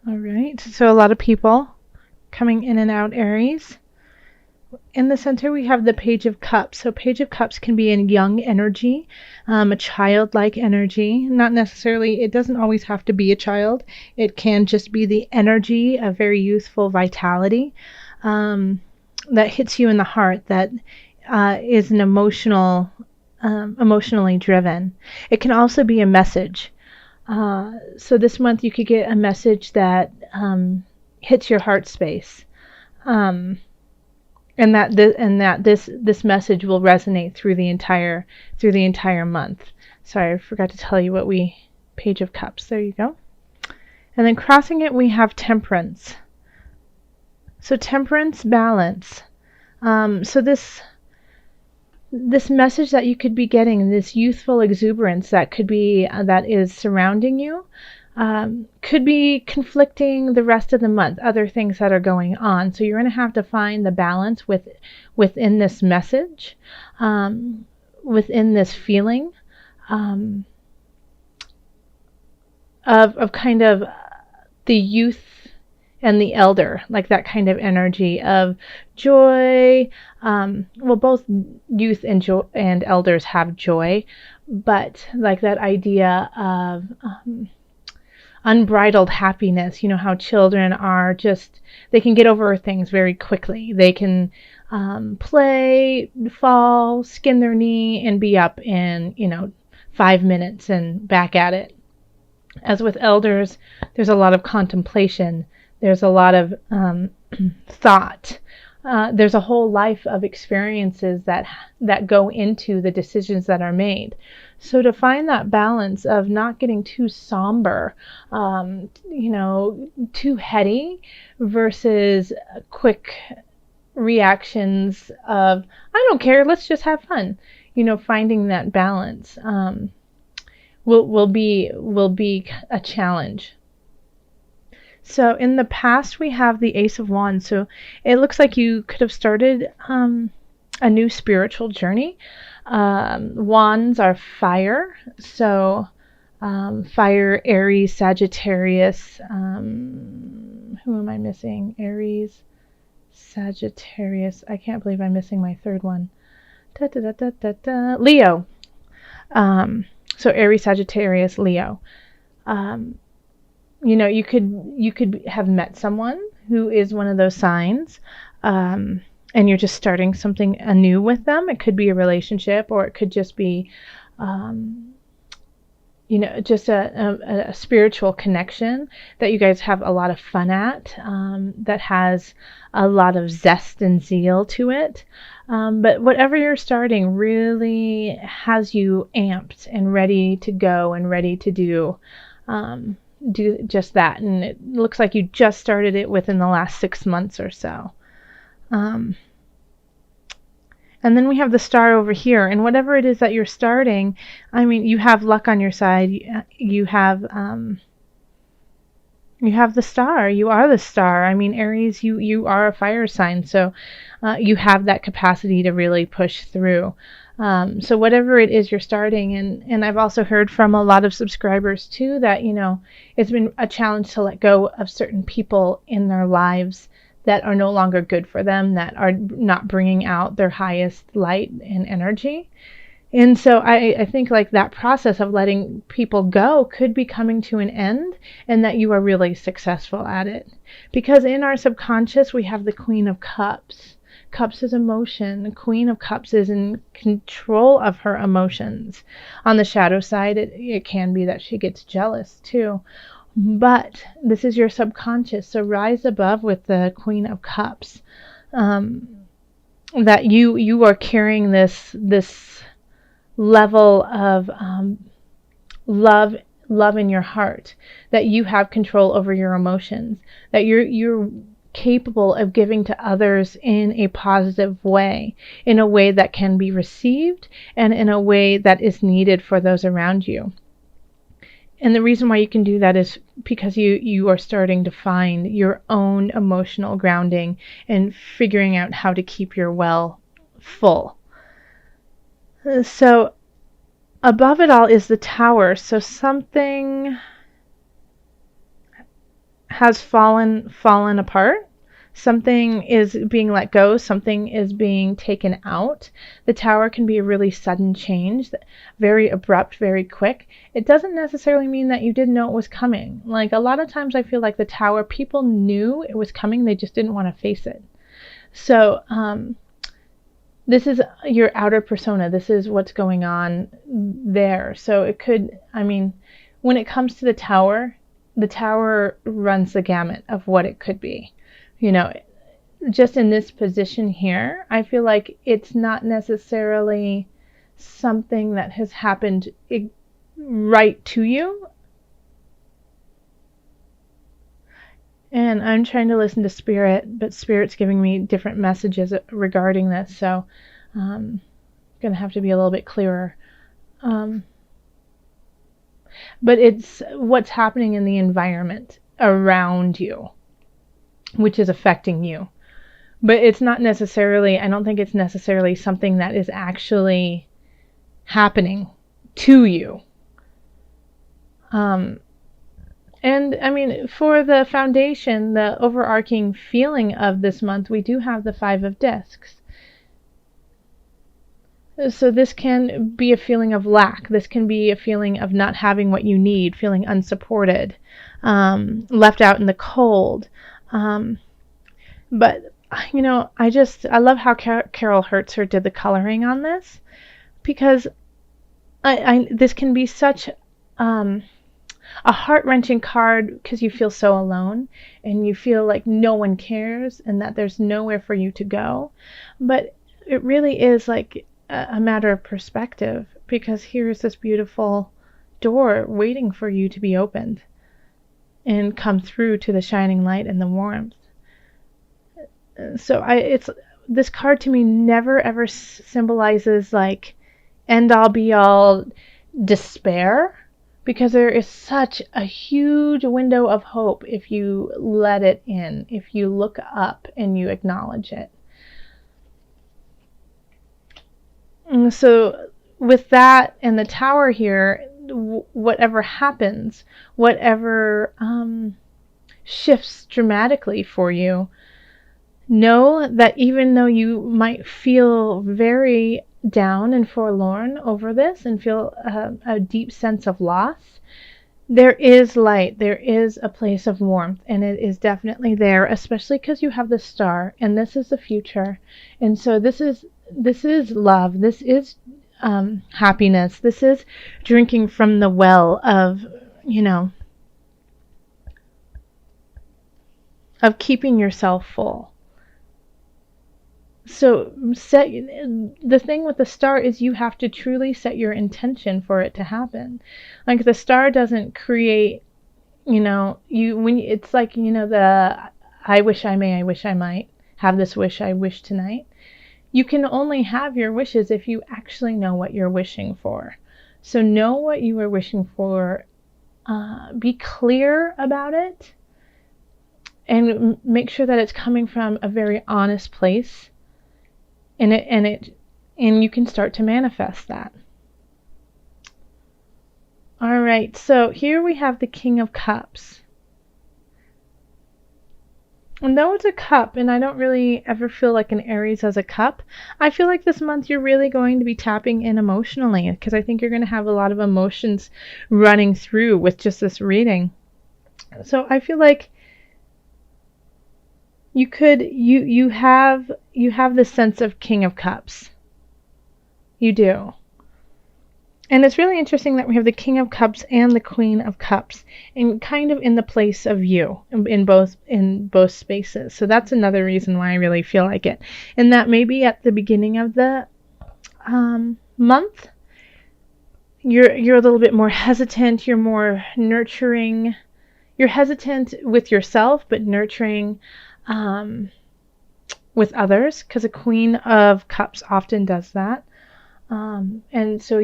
All right, so a lot of people coming in and out, Aries. In the center, we have the Page of Cups. So Page of Cups can be in young energy, a childlike energy. Not necessarily, it doesn't always have to be a child. It can just be the energy of very youthful vitality that hits you in the heart, that is an emotionally driven. It can also be a message. So this month you could get a message that hits your heart space. And this message will resonate through the entire month. Sorry, I forgot to tell you what Page of Cups. There you go. And then crossing it, we have Temperance. So Temperance, balance. So this message that you could be getting, this youthful exuberance that is surrounding you, could be conflicting the rest of the month, other things that are going on. So you're going to have to find the balance within this message, within this feeling of kind of the youth and the elder, like that kind of energy of joy. Well, both youth and elders have joy, but like that idea of unbridled happiness. You know how children are they can get over things very quickly. They can play, fall, skin their knee, and be up in 5 minutes and back at it. As with elders, there's a lot of contemplation. There's a lot of thought. There's a whole life of experiences that go into the decisions that are made. So to find that balance of not getting too somber, too heady, versus quick reactions of, I don't care, let's just have fun. Finding that balance will be a challenge. So in the past, we have the Ace of Wands. So it looks like you could have started a new spiritual journey. Wands are fire. So fire, Aries, Sagittarius. Who am I missing? Aries, Sagittarius. I can't believe I'm missing my third one. Leo. So Aries, Sagittarius, Leo. You could have met someone who is one of those signs, and you're just starting something anew with them. It could be a relationship, or it could just be, just a spiritual connection that you guys have a lot of fun at, that has a lot of zest and zeal to it. But whatever you're starting really has you amped and ready to go and ready to do just that. And it looks like you just started it within the last 6 months or so. And then we have the Star over here, and whatever it is that you're starting, I mean, you have luck on your side. You have the Star. You are the Star. I mean, Aries, you are a fire sign, so you have that capacity to really push through. So whatever it is you're starting, and I've also heard from a lot of subscribers too that, it's been a challenge to let go of certain people in their lives that are no longer good for them, that are not bringing out their highest light and energy. And so I think like that process of letting people go could be coming to an end, and that you are really successful at it. Because in our subconscious, we have the Queen of Cups. Cups is emotion. The Queen of Cups is in control of her emotions. On the shadow side, it can be that she gets jealous too. But this is your subconscious. So rise above with the Queen of Cups. That you are carrying this level of love in your heart. That you have control over your emotions. That you're capable of giving to others in a positive way, in a way that can be received, and in a way that is needed for those around you. And the reason why you can do that is because you are starting to find your own emotional grounding and figuring out how to keep your well full. So above it all is the Tower. So something has fallen apart. Something is being let go, something is being taken out. The Tower can be a really sudden change, very abrupt, very quick. It doesn't necessarily mean that you didn't know it was coming. Like a lot of times I feel like the Tower, people knew it was coming, they just didn't want to face it. So this is your outer persona. This is what's going on there. So it could, I mean, when it comes to the Tower runs the gamut of what it could be. You know, just in this position here, I feel like it's not necessarily something that has happened right to you. And I'm trying to listen to Spirit, but Spirit's giving me different messages regarding this, so I'm going to have to be a little bit clearer. But it's what's happening in the environment around you, which is affecting you. But it's not necessarily, I don't think it's necessarily something that is actually happening to you. And I mean, for the foundation, the overarching feeling of this month, we do have the 5 of Discs. So this can be a feeling of lack. This can be a feeling of not having what you need, feeling unsupported, left out in the cold. But, you know, I love how Carol Hertzer did the coloring on this, because this can be such a heart-wrenching card because you feel so alone and you feel like no one cares and that there's nowhere for you to go. But it really is like a matter of perspective, because here's this beautiful door waiting for you to be opened and come through to the shining light and the warmth. So it's this card to me never ever symbolizes like end all be all despair, because there is such a huge window of hope if you let it in, if you look up and you acknowledge it. And so with that and the Tower here, whatever happens, whatever shifts dramatically for you, know that even though you might feel very down and forlorn over this and feel a deep sense of loss, there is light, there is a place of warmth, and it is definitely there, especially because you have the Star, and this is the future. And so this is love, this is happiness, this is drinking from the well of, you know, of keeping yourself full. So the thing with the Star is you have to truly set your intention for it to happen. Like the Star doesn't create, you know, it's like, you know, the I wish I may, I wish I might have this wish, I wish tonight. You can only have your wishes if you actually know what you're wishing for. So know what you are wishing for, be clear about it, and make sure that it's coming from a very honest place. And you can start to manifest that. All right, so here we have the King of Cups. And though it's a cup, and I don't really ever feel like an Aries as a cup, I feel like this month you're really going to be tapping in emotionally, because I think you're going to have a lot of emotions running through with just this reading. So I feel like you have this sense of King of Cups. You do. And it's really interesting that we have the King of Cups and the Queen of Cups, and kind of in the place of you in both spaces. So that's another reason why I really feel like it. And that maybe at the beginning of the month, you're a little bit more hesitant. You're more nurturing. You're hesitant with yourself, but nurturing with others, because a Queen of Cups often does that. And so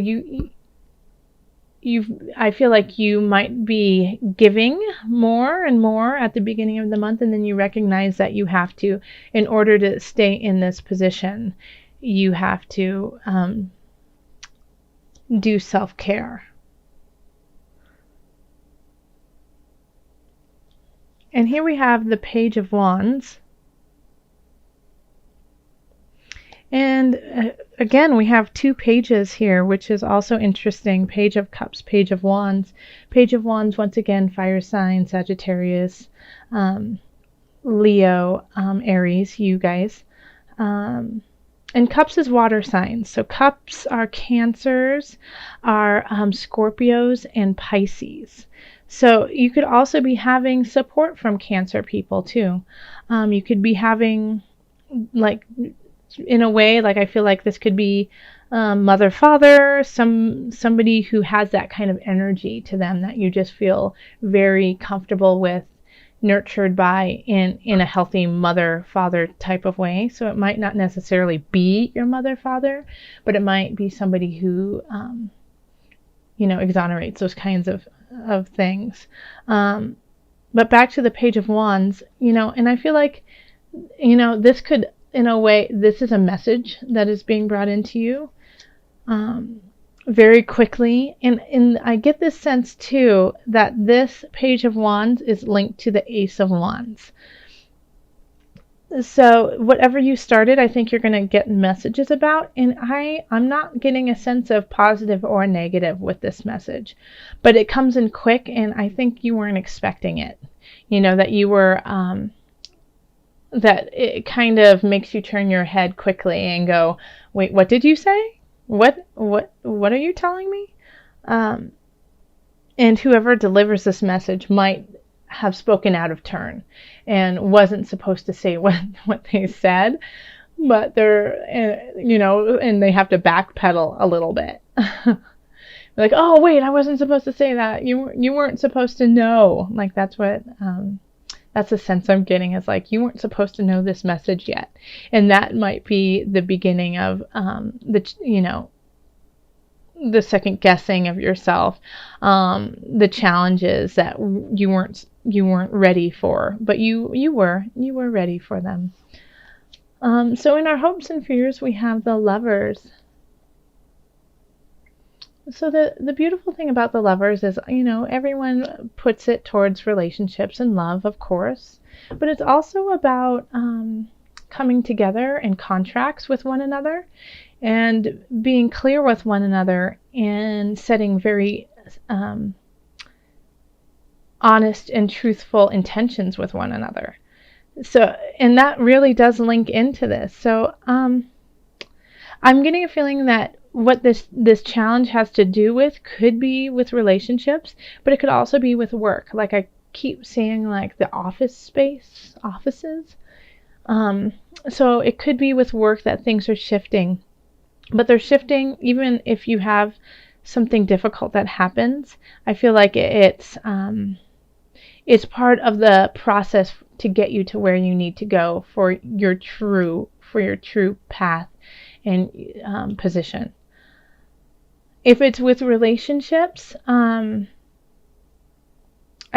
I feel like you might be giving more and more at the beginning of the month, and then you recognize that you have to, in order to stay in this position, you have to do self-care. And here we have the Page of Wands. And again, we have 2 pages here, which is also interesting. Page of Cups, Page of Wands. Page of Wands, once again, fire sign, Sagittarius, Leo, Aries, you guys. And Cups is water signs. So Cups are Cancers, are Scorpios, and Pisces. So you could also be having support from Cancer people too. You could be having, like, in a way, like, I feel like this could be mother, father, somebody who has that kind of energy to them that you just feel very comfortable with, nurtured by, in a healthy mother father type of way. So it might not necessarily be your mother father, but it might be somebody who exonerates those kinds of things. But back to the Page of Wands, and I feel like this could, in a way, this is a message that is being brought into you very quickly. And I get this sense too that this Page of Wands is linked to the Ace of Wands. So whatever you started, I think you're going to get messages about. And I'm not getting a sense of positive or negative with this message, but it comes in quick, and I think you weren't expecting it. That you were that it kind of makes you turn your head quickly and go, wait, what did you say? What are you telling me? And whoever delivers this message might have spoken out of turn and wasn't supposed to say what they said, but they're, and they have to backpedal a little bit. Like, oh, wait, I wasn't supposed to say that. You weren't supposed to know. Like, that's what, that's the sense I'm getting, is like, you weren't supposed to know this message yet. And that might be the beginning of the second guessing of yourself, the challenges that you weren't ready for, but you were ready for them. So in our hopes and fears, we have the Lovers. So the beautiful thing about the Lovers is, everyone puts it towards relationships and love, of course, but it's also about coming together in contracts with one another and being clear with one another and setting very honest and truthful intentions with one another. So, and that really does link into this. So I'm getting a feeling that what this challenge has to do with could be with relationships, but it could also be with work. Like, I keep saying, like, the offices. So it could be with work that things are shifting, but they're shifting even if you have something difficult that happens. I feel like it's part of the process to get you to where you need to go for your true path and position. If it's with relationships, I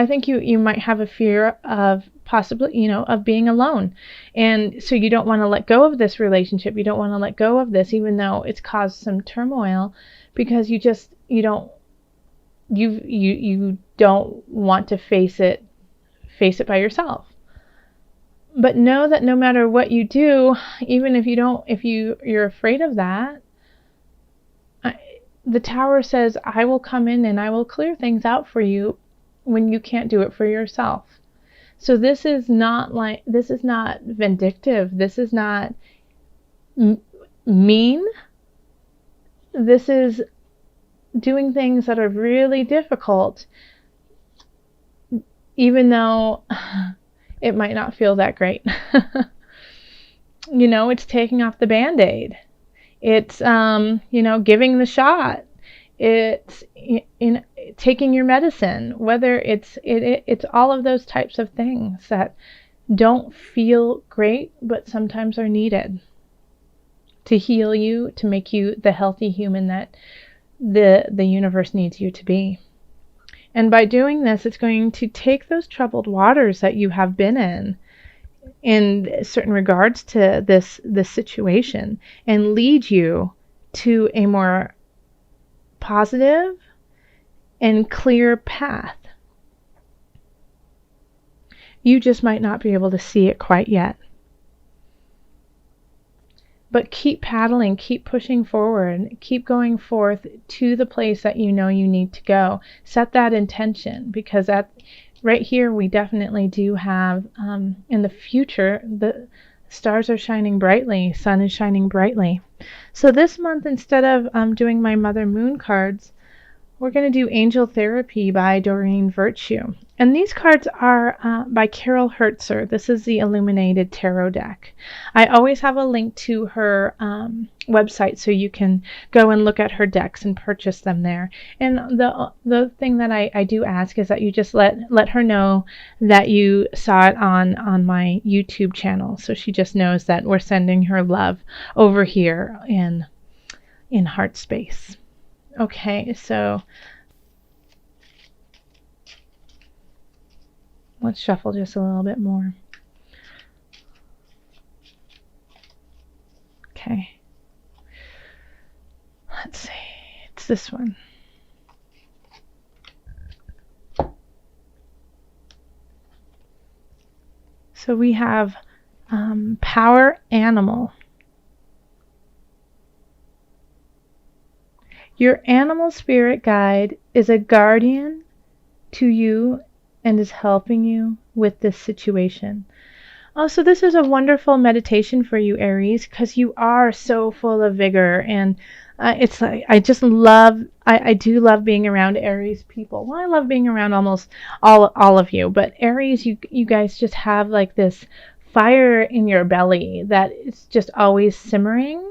think you might have a fear of possibly, of being alone. And so you don't want to let go of this relationship. You don't want to let go of this, even though it's caused some turmoil, because you don't want to face it by yourself. But know that no matter what you do, even if you're afraid of that, the Tower says, I will come in and I will clear things out for you when you can't do it for yourself. So this is not vindictive. This is not mean. This is doing things that are really difficult, even though it might not feel that great. It's taking off the Band-Aid. It's, giving the shot. It's taking your medicine, whether it's all of those types of things that don't feel great, but sometimes are needed to heal you, to make you the healthy human that the universe needs you to be. And by doing this, it's going to take those troubled waters that you have been in certain regards to this situation, and lead you to a more positive and clear path. You just might not be able to see it quite yet. But keep paddling, keep pushing forward, keep going forth to the place that you know you need to go. Set that intention, because right here we definitely do have, in the future, the stars are shining brightly, sun is shining brightly. So this month, instead of doing my Mother Moon cards, we're going to do Angel Therapy by Doreen Virtue. And these cards are by Carol Hertzer. This is the Illuminated Tarot deck. I always have a link to her website, so you can go and look at her decks and purchase them there. And the thing that I do ask is that you just let her know that you saw it on my YouTube channel, so she just knows that we're sending her love over here in heart space. Okay, so let's shuffle just a little bit more. Okay. Let's see. It's this one. So we have Power Animal. Your animal spirit guide is a guardian to you and is helping you with this situation. Oh, so this is a wonderful meditation for you, Aries, because you are so full of vigor, and it's like I do love being around Aries people. Well, I love being around almost all of you, but Aries, you guys just have like this fire in your belly that is just always simmering,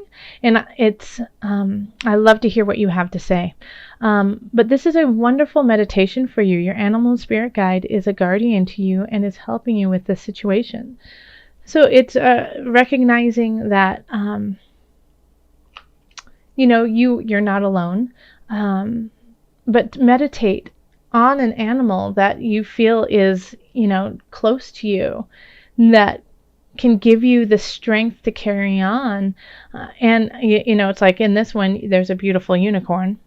and it's I love to hear what you have to say. But this is a wonderful meditation for you. Your animal spirit guide is a guardian to you and is helping you with this situation. So it's recognizing that you're not alone, but meditate on an animal that you feel is close to you, that can give you the strength to carry on. And it's like in this one, there's a beautiful unicorn.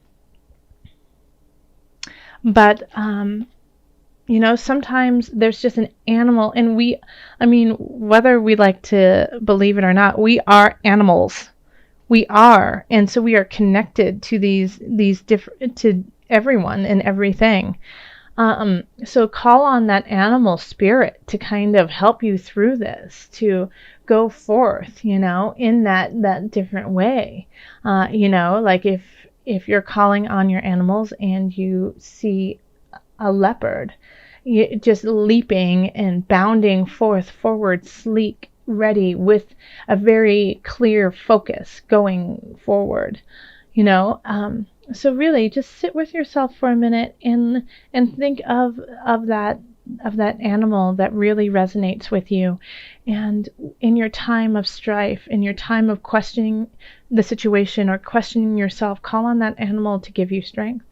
But sometimes there's just an animal, and whether we like to believe it or not, we are animals. We are, and so we are connected to these different, to everyone and everything. So call on that animal spirit to kind of help you through this, to go forth, in that different way. Like if you're calling on your animals and you see a leopard, just leaping and bounding forward, sleek, ready, with a very clear focus going forward, so really just sit with yourself for a minute and think of that animal that really resonates with you. And in your time of strife, in your time of questioning the situation or questioning yourself, call on that animal to give you strength.